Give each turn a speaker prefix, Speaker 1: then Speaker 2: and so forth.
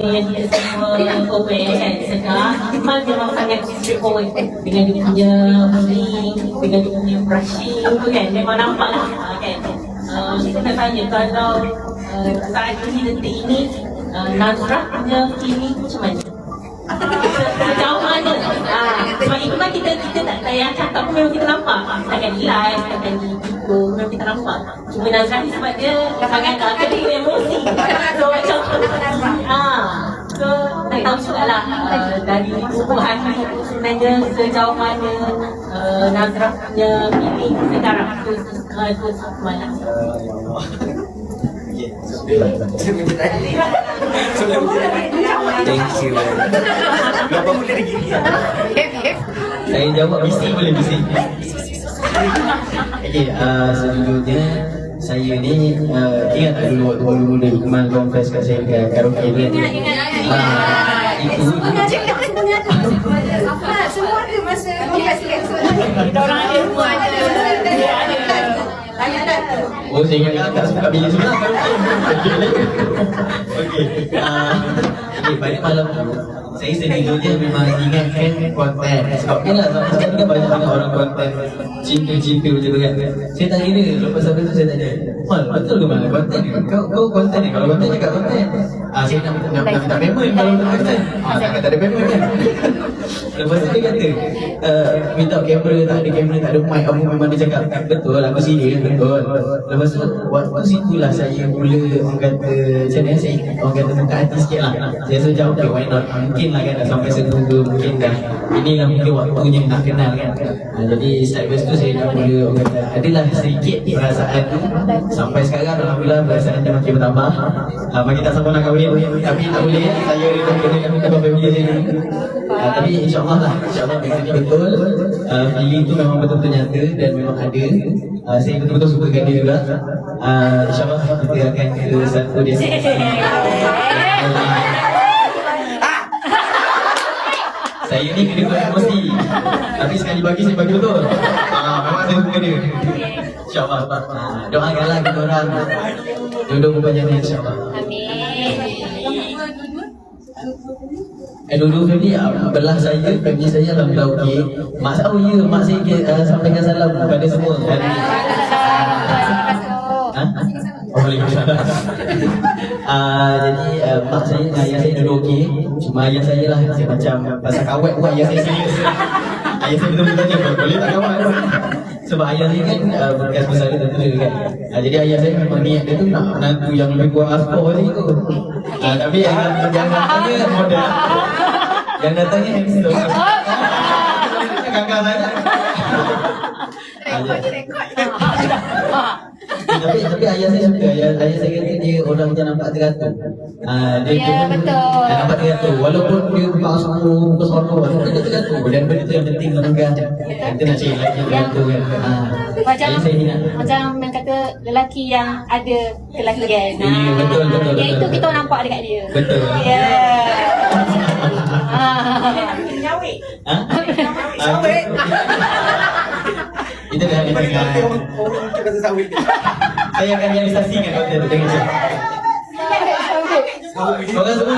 Speaker 1: yang kita semua komen kan sekarang memang dia memang sangat straightforward dengan dia punya feeling, dengan dia punya brushing tu kan, memang nampak lah kan. Kita nak tanya kalau saat ini detik ini Nazrah punya feeling macam mana? Sejauh mana? Sebab itu kan kita tak payah cakap pun memang kita nampak akan di live, akan di video, memang kita nampak. Cuma Nazrah ni sebab dia sangat dia emosi. So macam so nak tahu juga lah dari perubahan sebenarnya sejauh mana Nazrah punya feeling sekarang tu mana?
Speaker 2: Thank you. Berapa boleh lagi? Saya jawab mesti boleh mesti. Okey, sejujurnya saya ni ingat tak dulu waktu mula-mula Iqmal confess kat saya kat karaoke tu. Itu
Speaker 3: semua ada masa confess kat kita orang ada semua ada.
Speaker 2: oh, saya ingat tak suka bilik sebelah karaoke. Okey. Okey, pada malam tu saya sejujurnya memang ingatkan konten. Sebab kan lah, sebab kan banyak orang konten cinta-cinta macam tu kan. Saya tanya dia, lepas sampai tu saya tanya, Mal, betul ke Mal? Konten ni? Kau konten ni? Kalau konten cakap konten. Saya nak minta payment kalau tak konten. Tak ada payment kan. Lepas tu dia kata, minta kamera, tak ada kamera, tak ada mic. Apa memang dia cakap, betul, aku sini betul. Lepas tu, waktu situlah saya mula orang kata, macam ni saya orang kata buka hati sikit lah. Saya rasa jawab, okay, why not? Mungkin lah kan dah sampai setuju, mungkin dah inilah mungkin waktunya nak kenal kan. Jadi selepas tu saya dah mula orang kata adalah sedikit perasaan tu. Sampai sekarang alhamdulillah perasaan dia makin bertambah. Bagi tak siapa nak kahwin tapi tak boleh, saya kena minta family saya dulu. Tapi insyaAllah lah, insyaAllah benda ni betul. Feeling tu memang betul-betul nyata dan memang ada. Saya betul-betul sukakan dia juga. InsyaAllah kita akan ke satu destinasi. Saya ni kena buat emosi. Tapi sekali bagi saya bagi betul. Memang saya suka dia. InsyaAllah. Doakanlah kita orang duduk berpanjang insyaAllah. Dulu ni belah saya, family saya alhamdulillah okey. Mak saya, mak saya sampaikan salam kepada semua. Waalaikumsalam. Jadi mak saya dengan ayah saya dulu okey. Cuma ayah saya lah saya macam pasal kawat buat ayah saya serius. Ayah saya betul-betul tanya boleh tak kawat. Sebab ayah saya kan bekas besar tentera kan. Jadi ayah saya memang niat dia tu nak menantu yang lebih kurang aspor macam tu. Tapi yang datangnya model. Yang datangnya hamster. Gagal sangat. Tapi ayah saya suka. Ayah saya kata dia orang macam nampak teratur. Dia
Speaker 3: betul.
Speaker 2: nampak teratur. Walaupun dia buka semua, buka sono, dia teratur. Dan benda tu yang penting melanggar. Kita nak cari lagi teratur kan.
Speaker 3: Macam yang kata lelaki yang ada kelahiran.
Speaker 2: Ya, betul.
Speaker 3: Yang itu kita nampak dekat dia.
Speaker 2: Betul.
Speaker 3: Ya.
Speaker 1: Nyawik.
Speaker 2: Sawit. Kita dah ada dengan
Speaker 4: orang cakap sawit.
Speaker 2: saya akan realisasikan konten tu dengan saya. Korang semua